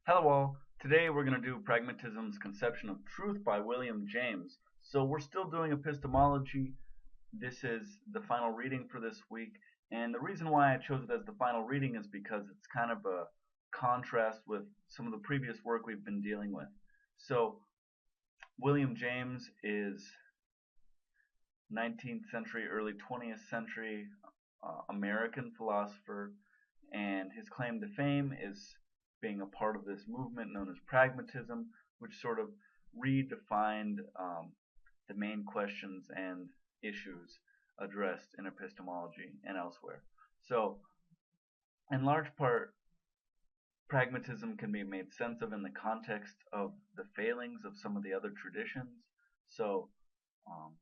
Hello all. Today we're going to do Pragmatism's Conception of Truth by William James. So we're still doing epistemology. This is the final reading for this week. And the reason why I chose it as the final reading is because it's kind of a contrast with some of the previous work we've been dealing with. So William James is 19th century, early 20th century American philosopher, and his claim to fame is being a part of this movement known as pragmatism, which sort of redefined the main questions and issues addressed in epistemology and elsewhere. So, in large part, pragmatism can be made sense of in the context of the failings of some of the other traditions. So, um,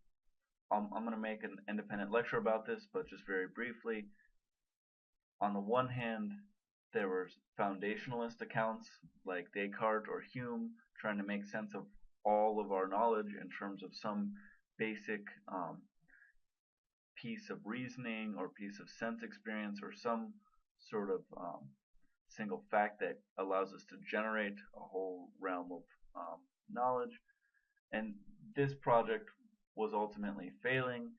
I'm going to make an independent lecture about this, but just very briefly. On the one hand, there were foundationalist accounts like Descartes or Hume trying to make sense of all of our knowledge in terms of some basic piece of reasoning or piece of sense experience or some sort of single fact that allows us to generate a whole realm of knowledge. And this project was ultimately failing,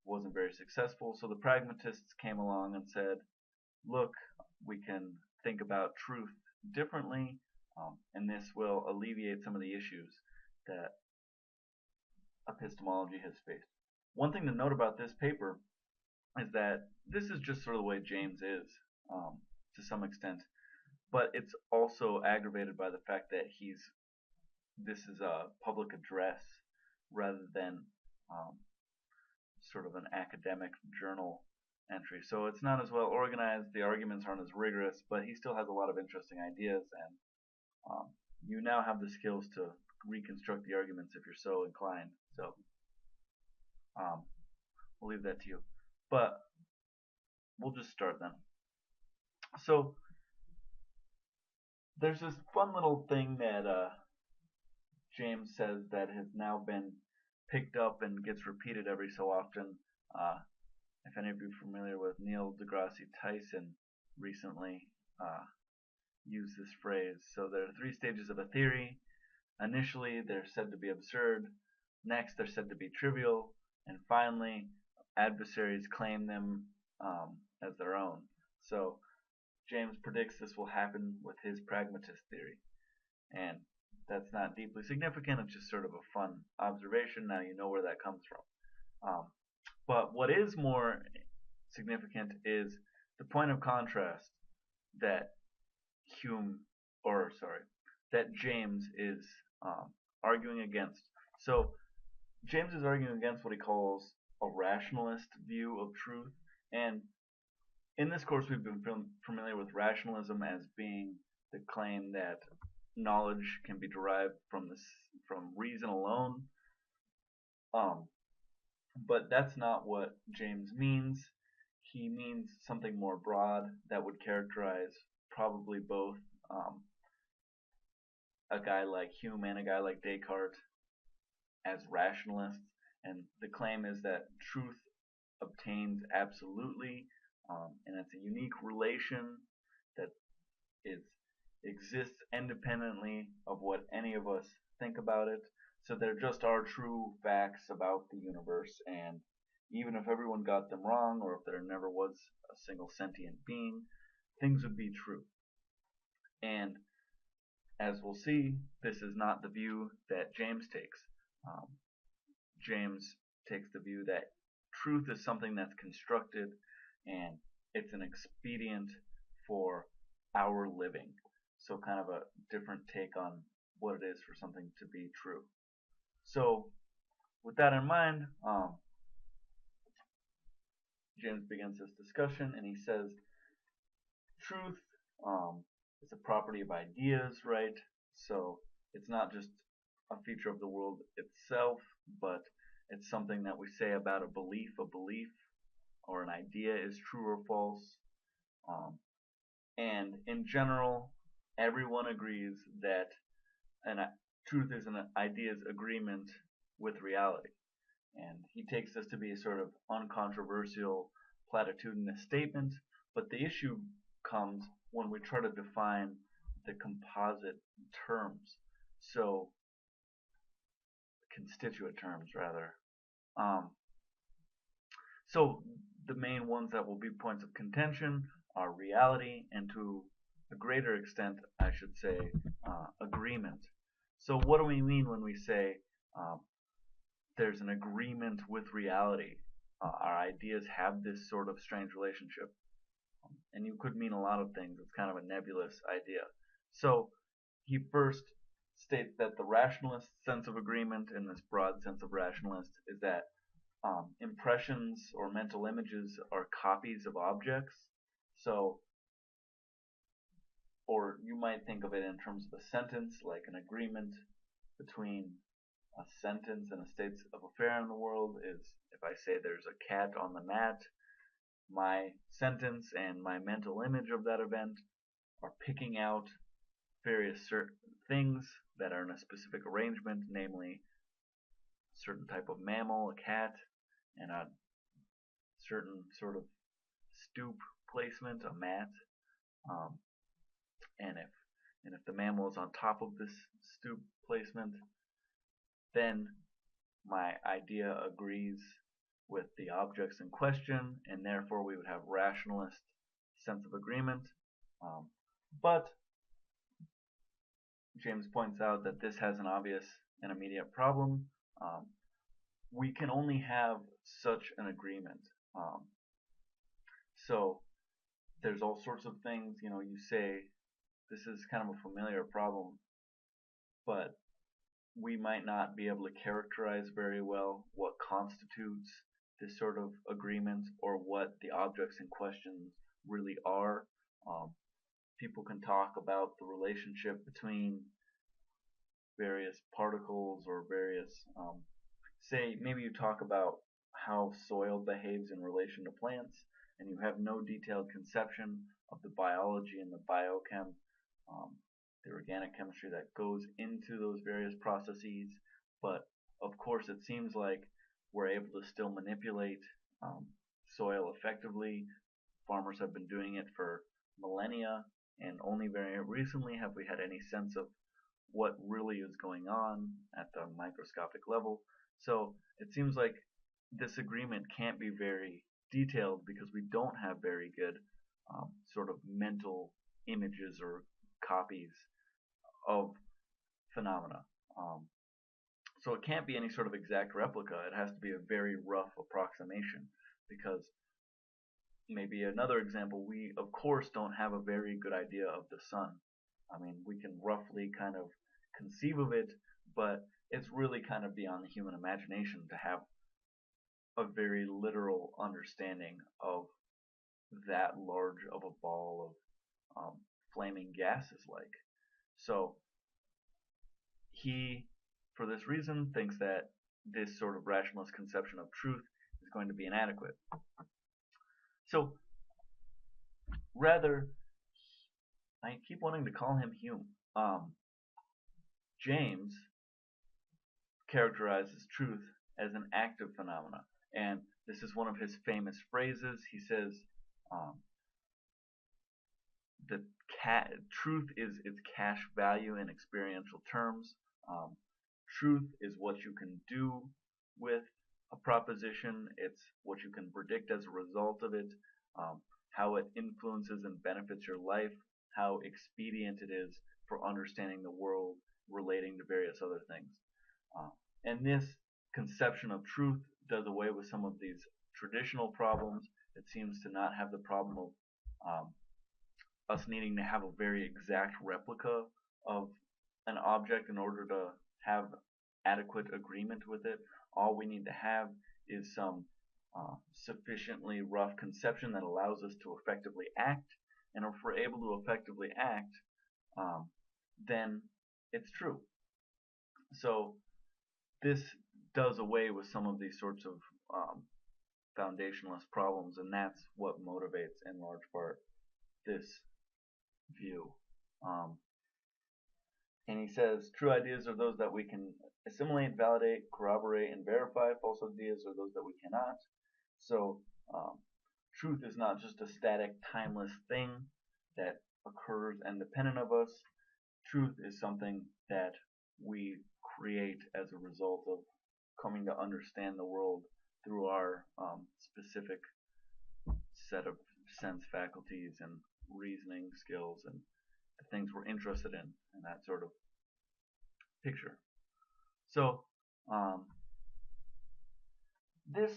wasn't very successful. So the pragmatists came along and said, look, we can think about truth differently, and this will alleviate some of the issues that epistemology has faced. One thing to note about this paper is that this is just sort of the way James is, to some extent, but it's also aggravated by the fact that this is a public address rather than sort of an academic journal entry. So it's not as well organized, the arguments aren't as rigorous, but he still has a lot of interesting ideas, and you now have the skills to reconstruct the arguments if you're so inclined. So we'll leave that to you. But we'll just start then. So there's this fun little thing that James says that has now been picked up and gets repeated every so often. If any of you are familiar with Neil deGrasse Tyson, recently used this phrase. So there are three stages of a theory. Initially, they're said to be absurd. Next, they're said to be trivial. And finally, adversaries claim them as their own. So James predicts this will happen with his pragmatist theory. And that's not deeply significant. It's just sort of a fun observation. Now you know where that comes from. But what is more significant is the point of contrast that that James is arguing against. So James is arguing against what he calls a rationalist view of truth, and in this course we've been familiar with rationalism as being the claim that knowledge can be derived from reason alone. But that's not what James means. He means something more broad that would characterize probably both a guy like Hume and a guy like Descartes as rationalists. And the claim is that truth obtains absolutely, and it's a unique relation that exists independently of what any of us think about it. So there just are true facts about the universe, and even if everyone got them wrong, or if there never was a single sentient being, things would be true. And as we'll see, this is not the view that James takes. James takes the view that truth is something that's constructed, and it's an expedient for our living. So kind of a different take on what it is for something to be true. So with that in mind, James begins this discussion, and he says, truth is a property of ideas, right? So it's not just a feature of the world itself, but it's something that we say about a belief or an idea is true or false. And in general, everyone agrees that truth is an idea's agreement with reality. And he takes this to be a sort of uncontroversial platitudinous statement, but the issue comes when we try to define the composite terms. So, constituent terms, rather. Um, so, the main ones that will be points of contention are reality and, to a greater extent, I should say, agreement. So, what do we mean when we say um, there's an agreement with reality? Our ideas have this sort of strange relationship. And you could mean a lot of things. It's kind of a nebulous idea. So he first states that the rationalist sense of agreement, in this broad sense of rationalist, is that impressions or mental images are copies of objects. So, or you might think of it in terms of a sentence, like an agreement between a sentence and a state of affair in the world is if I say there's a cat on the mat, my sentence and my mental image of that event are picking out various certain things that are in a specific arrangement, namely a certain type of mammal, a cat, and a certain sort of stoop placement, a mat. Um, and if the mammal is on top of this stoop placement, then my idea agrees with the objects in question, and therefore we would have rationalist sense of agreement. Um, but James points out that this has an obvious and immediate problem. Um, we can only have such an agreement. So there's all sorts of things, you say this is kind of a familiar problem, but we might not be able to characterize very well what constitutes this sort of agreement or what the objects in question really are. Um, People can talk about the relationship between various particles or various, say, maybe you talk about how soil behaves in relation to plants, and you have no detailed conception of the biology and the biochem, um, the organic chemistry that goes into those various processes. But of course, it seems like we're able to still manipulate soil effectively. Farmers have been doing it for millennia, and only very recently have we had any sense of what really is going on at the microscopic level. So it seems like this agreement can't be very detailed because we don't have very good sort of mental images or copies of phenomena. Um, so it can't be any sort of exact replica. It has to be a very rough approximation because maybe another example, we of course don't have a very good idea of the sun. I mean, we can roughly kind of conceive of it, but it's really kind of beyond the human imagination to have a very literal understanding of that large of a ball of flaming gas is like. So he, for this reason, thinks that this sort of rationalist conception of truth is going to be inadequate. So rather, I keep wanting to call him Hume. James characterizes truth as an active phenomena, and this is one of his famous phrases. He says, um, "The truth is its cash value in experiential terms. Um, Truth is what you can do with a proposition. It's what you can predict as a result of it, how it influences and benefits your life, how expedient it is for understanding the world relating to various other things." Uh, and this conception of truth does away with some of these traditional problems. It seems to not have the problem of us needing to have a very exact replica of an object in order to have adequate agreement with it. All we need to have is some sufficiently rough conception that allows us to effectively act. And if we're able to effectively act, then it's true. So this does away with some of these sorts of foundationalist problems, and that's what motivates, in large part, this view. Um, and he says, true ideas are those that we can assimilate, validate, corroborate, and verify. False ideas are those that we cannot. So truth is not just a static, timeless thing that occurs independent of us. truth is something that we create as a result of coming to understand the world through our specific set of sense faculties and reasoning skills and the things we're interested in that sort of picture. So, um, this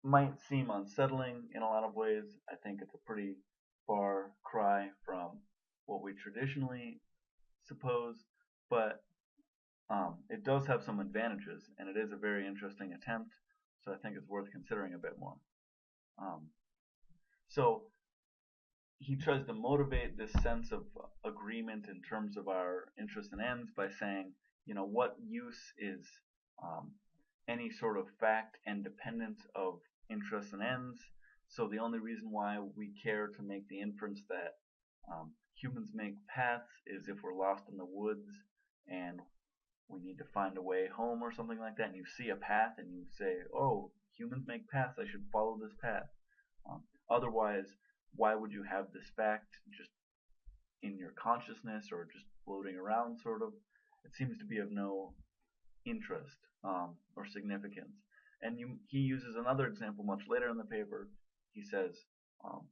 might seem unsettling in a lot of ways. I think it's a pretty far cry from what we traditionally suppose, but it does have some advantages, and it is a very interesting attempt, so I think it's worth considering a bit more. Um, so he tries to motivate this sense of agreement in terms of our interests and ends by saying, what use is um, any sort of fact independent of interests and ends? So the only reason why we care to make the inference that humans make paths is if we're lost in the woods and we need to find a way home or something like that, and you see a path and you say, oh, humans make paths, I should follow this path. Otherwise, why would you have this fact just in your consciousness or just floating around, sort of? It seems to be of no interest or significance. And he uses another example much later in the paper. He says, um,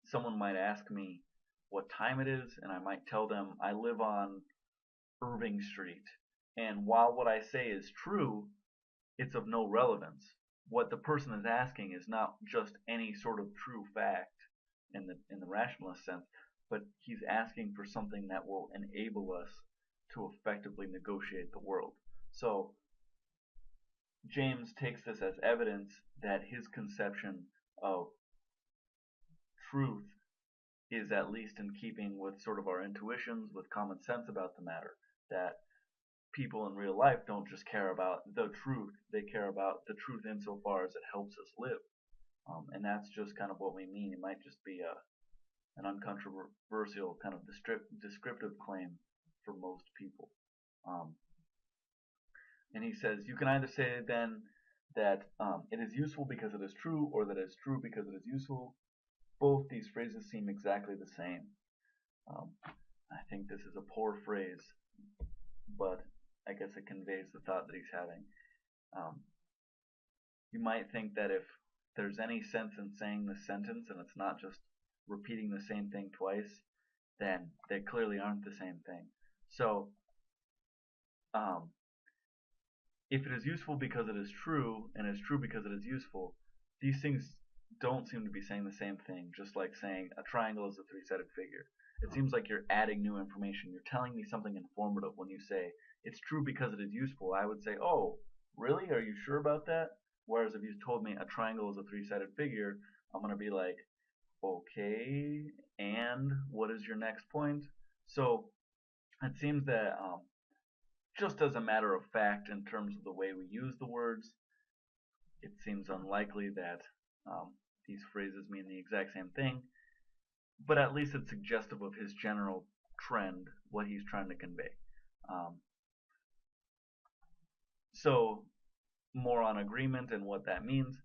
someone might ask me what time it is, and I might tell them I live on Irving Street. And while what I say is true, it's of no relevance. What the person is asking is not just any sort of true fact in the rationalist sense, but he's asking for something that will enable us to effectively negotiate the world. So James takes this as evidence that his conception of truth is at least in keeping with sort of our intuitions, with common sense about the matter. That people in real life don't just care about the truth, they care about the truth insofar as it helps us live. And that's just kind of what we mean. It might just be an uncontroversial kind of descriptive claim for most people. Um, and he says, you can either say then that it is useful because it is true, or that it is true because it is useful. Both these phrases seem exactly the same. I think this is a poor phrase, but I guess it conveys the thought that he's having. Um, you might think that if there's any sense in saying this sentence and it's not just repeating the same thing twice, then they clearly aren't the same thing. So, um, if it is useful because it is true and is true because it is useful, these things don't seem to be saying the same thing, just like saying a triangle is a three-sided figure. It seems like you're adding new information. You're telling me something informative when you say it's true because it is useful. I would say, oh, really? Are you sure about that? Whereas if you told me a triangle is a three-sided figure, I'm going to be like, okay, and what is your next point? So it seems that just as a matter of fact, in terms of the way we use the words, it seems unlikely that these phrases mean the exact same thing, but at least it's suggestive of his general trend, what he's trying to convey. Um, so, more on agreement and what that means.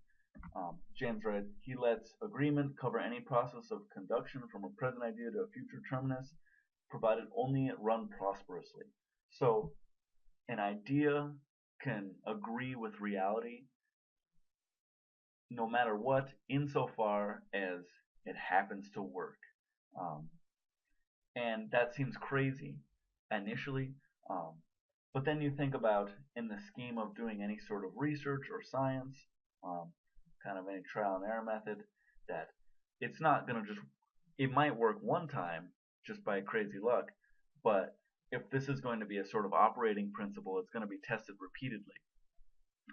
James writes, he lets agreement cover any process of conduction from a present idea to a future terminus, provided only it run prosperously. So, an idea can agree with reality no matter what, insofar as it happens to work. Um, and that seems crazy initially, um, but then you think about in the scheme of doing any sort of research or science, um, kind of any trial and error method, that it's not going to just, it might work one time just by crazy luck, but if this is going to be a sort of operating principle, it's going to be tested repeatedly.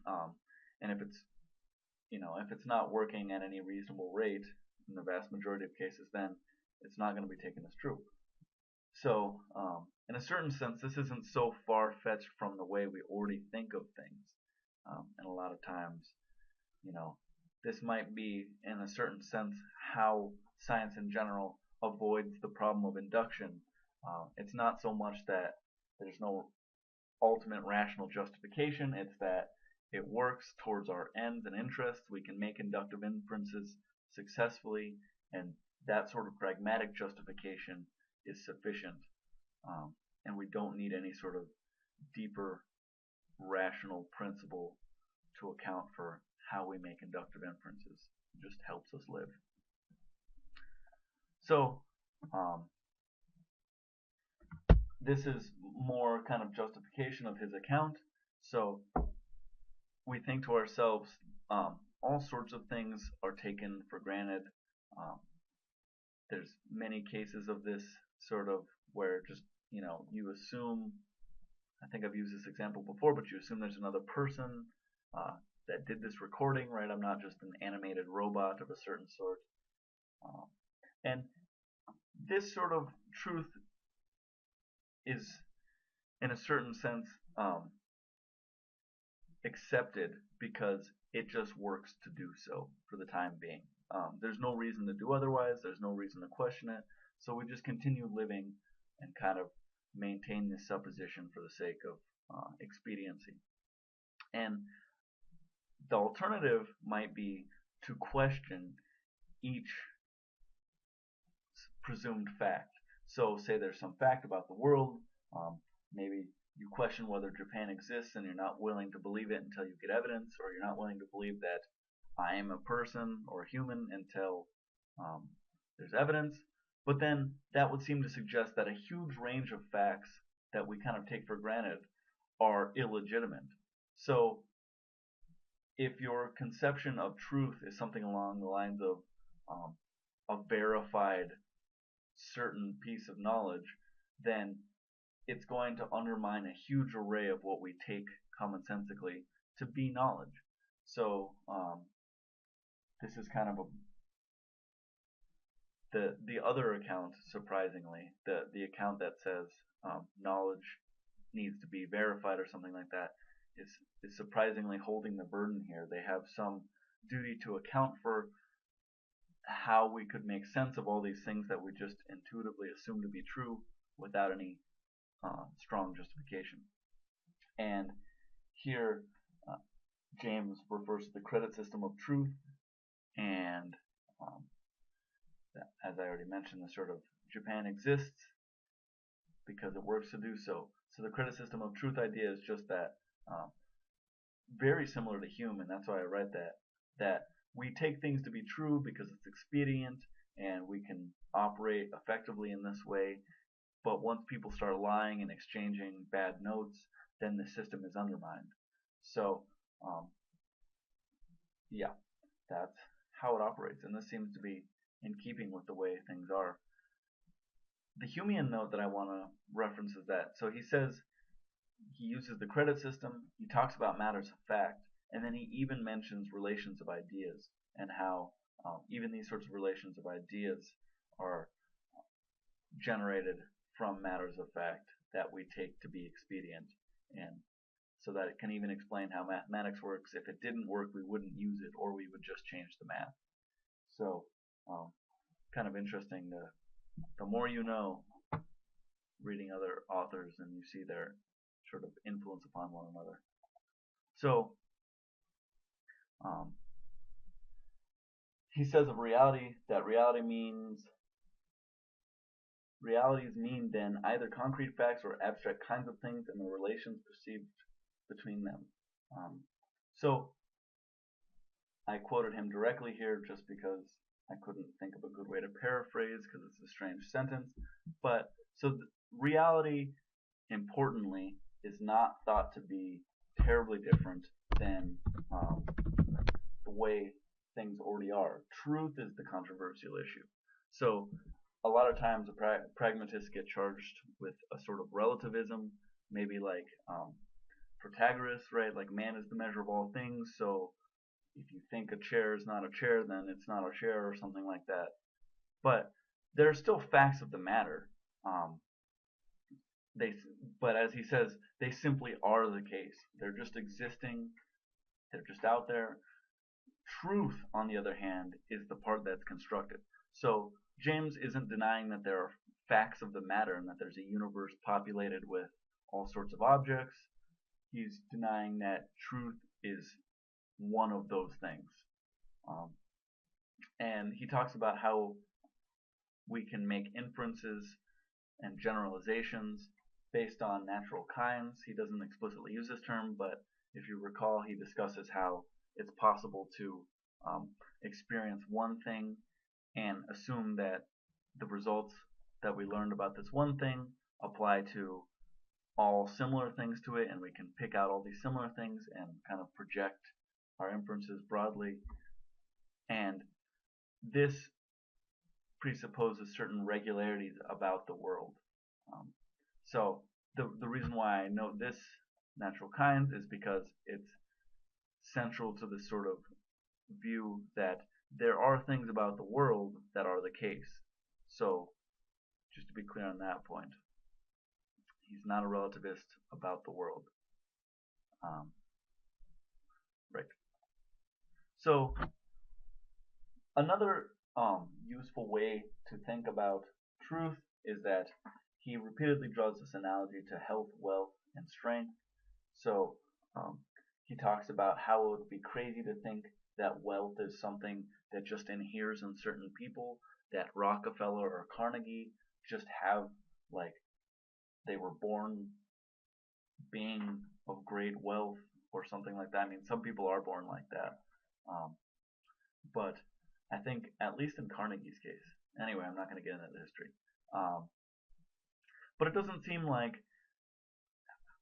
Um, and if it's not working at any reasonable rate in the vast majority of cases, then it's not going to be taken as true. So, in a certain sense, this isn't so far-fetched from the way we already think of things. And a lot of times, this might be, in a certain sense, how science in general avoids the problem of induction. It's not so much that there's no ultimate rational justification, it's that it works towards our ends and interests. We can make inductive inferences successfully, and that sort of pragmatic justification is sufficient. and we don't need any sort of deeper rational principle to account for how we make inductive inferences. It just helps us live. So this is more kind of justification of his account. So we think to ourselves, all sorts of things are taken for granted. There's many cases of this sort of where just, you assume, I think I've used this example before, but you assume there's another person that did this recording, right? I'm not just an animated robot of a certain sort. And this sort of truth is, in a certain sense, accepted because it just works to do so for the time being. There's no reason to do otherwise. There's no reason to question it. So we just continue living and kind of maintain this supposition for the sake of expediency. And the alternative might be to question each presumed fact. So say there's some fact about the world, maybe you question whether Japan exists and you're not willing to believe it until you get evidence, or you're not willing to believe that I am a person or a human until there's evidence. But then that would seem to suggest that a huge range of facts that we kind of take for granted are illegitimate. So if your conception of truth is something along the lines of a verified certain piece of knowledge, then it's going to undermine a huge array of what we take commonsensically to be knowledge. So this is kind of the other account, surprisingly, the account that says knowledge needs to be verified or something like that is surprisingly holding the burden here. They have some duty to account for how we could make sense of all these things that we just intuitively assume to be true without any strong justification. And here James refers to the credit system of truth, and as I already mentioned, the sort of Japan exists because it works to do so. So the credit system of truth idea is just that, very similar to Hume, and that's why I write that we take things to be true because it's expedient and we can operate effectively in this way. But once people start lying and exchanging bad notes, then the system is undermined. So, yeah, that's how it operates, and this seems to be in keeping with the way things are. The Humean note that I want to reference is that, so he says he uses the credit system, he talks about matters of fact, and then he even mentions relations of ideas and how even these sorts of relations of ideas are generated from matters of fact that we take to be expedient, and so that it can even explain how mathematics works. If it didn't work, we wouldn't use it, or we would just change the math. So kind of interesting. The more you know, reading other authors, and you see their sort of influence upon one another. So he says of reality that realities mean then either concrete facts or abstract kinds of things and the relations perceived between them. So I quoted him directly here just because I couldn't think of a good way to paraphrase because it's a strange sentence. But so reality, importantly, is not thought to be terribly different than the way things already are. Truth is the controversial issue. So a lot of times pragmatists get charged with a sort of relativism, maybe like Protagoras, right? Like man is the measure of all things, so if you think a chair is not a chair, then it's not a chair, or something like that. But there are still facts of the matter. But as he says, they simply are the case. They're just existing. They're just out there. Truth, on the other hand, is the part that's constructed. So James isn't denying that there are facts of the matter and that there's a universe populated with all sorts of objects. He's denying that truth is one of those things. And he talks about how we can make inferences and generalizations based on natural kinds. He doesn't explicitly use this term, but if you recall, he discusses how it's possible to um, experience one thing and assume that the results that we learned about this one thing apply to all similar things to it, and we can pick out all these similar things and kind of project our inferences broadly. And this presupposes certain regularities about the world. Um, so the reason why I note this natural kinds is because it's central to this sort of view that there are things about the world that are the case. So just to be clear on that point, he's not a relativist about the world. Um, right. So another useful way to think about truth is that he repeatedly draws this analogy to health, wealth, and strength. So um, he talks about how it would be crazy to think that wealth is something that just inheres in certain people, that Rockefeller or Carnegie just have, like, they were born being of great wealth or something like that. I mean, some people are born like that. Um, but I think, at least in Carnegie's case, anyway, I'm not going to get into the history. Um, but it doesn't seem like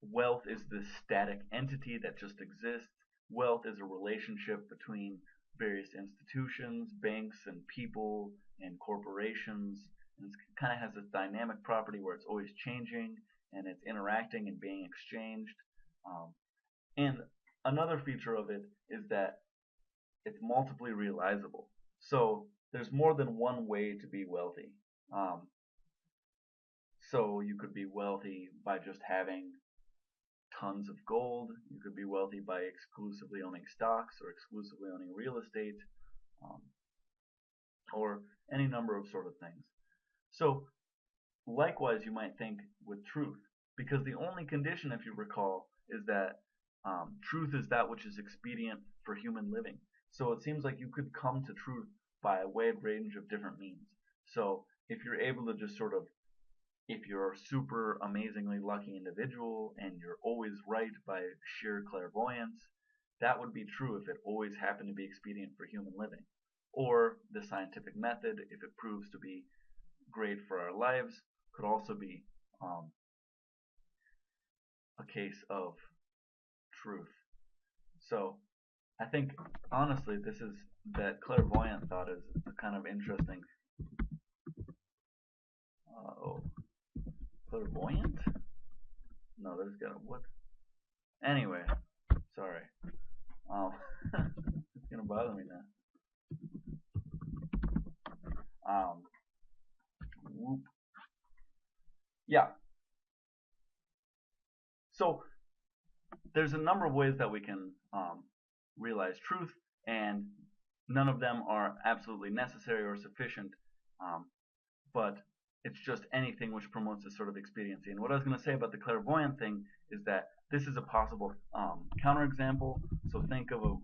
wealth is this static entity that just exists. Wealth is a relationship between various institutions, banks, and people, and corporations. And it kind of has this dynamic property where it's always changing and it's interacting and being exchanged. And another feature of it is that it's multiply realizable. So there's more than one way to be wealthy. Um, so you could be wealthy by just having tons of gold. You could be wealthy by exclusively owning stocks or exclusively owning real estate, um, or any number of sort of things. So likewise, you might think with truth, because the only condition, if you recall, is that truth is that which is expedient for human living. So it seems like you could come to truth by a wide range of different means. So if you're able to just sort of, if you're a super amazingly lucky individual and you're always right by sheer clairvoyance, that would be true if it always happened to be expedient for human living. Or the scientific method, if it proves to be great for our lives, could also be a case of truth. So I think, honestly, this is, that clairvoyant thought is kind of interesting. Oh, clairvoyant? No, there's got a what? Anyway, sorry. Um, it's gonna bother me now. Um, whoop. Yeah. So there's a number of ways that we can realize truth, and none of them are absolutely necessary or sufficient. Um, but it's just anything which promotes this sort of expediency. And what I was going to say about the clairvoyant thing is that this is a possible counterexample. So think of a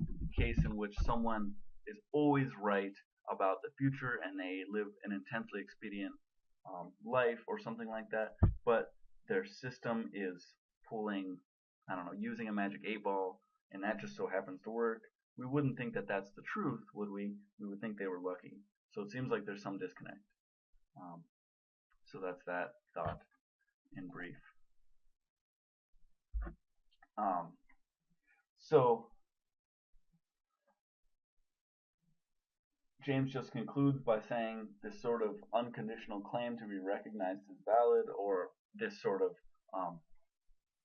case in which someone is always right about the future and they live an intensely expedient life or something like that, but their system is pulling, I don't know, using a magic 8 ball, and that just so happens to work. We wouldn't think that that's the truth, would we? We would think they were lucky. So it seems like there's some disconnect. So that's that thought in brief. So James just concludes by saying this sort of unconditional claim to be recognized as valid, or this sort of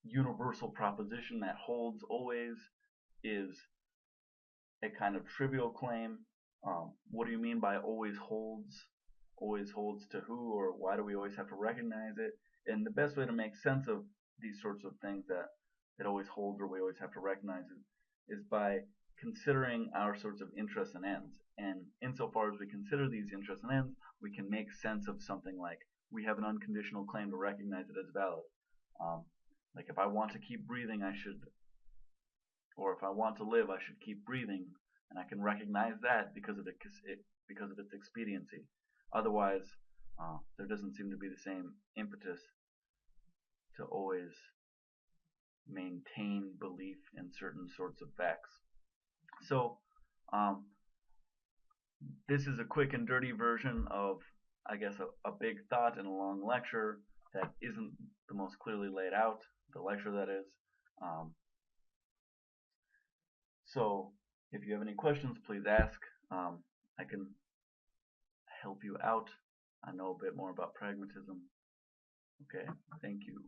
universal proposition that holds always, is a kind of trivial claim. What do you mean by always holds? Always holds to who, or why do we always have to recognize it? And the best way to make sense of these sorts of things, that it always holds or we always have to recognize it, is by considering our sorts of interests and ends. And insofar as we consider these interests and ends, we can make sense of something like, we have an unconditional claim to recognize it as valid. Like if I want to keep breathing, I should, or if I want to live, I should keep breathing, and I can recognize that because of its expediency. Otherwise, there doesn't seem to be the same impetus to always maintain belief in certain sorts of facts. So, um, this is a quick and dirty version of, I guess, a big thought in a long lecture that isn't the most clearly laid out, the lecture that is. Um, so, if you have any questions, please ask. I can help you out. I know a bit more about pragmatism. Okay, thank you.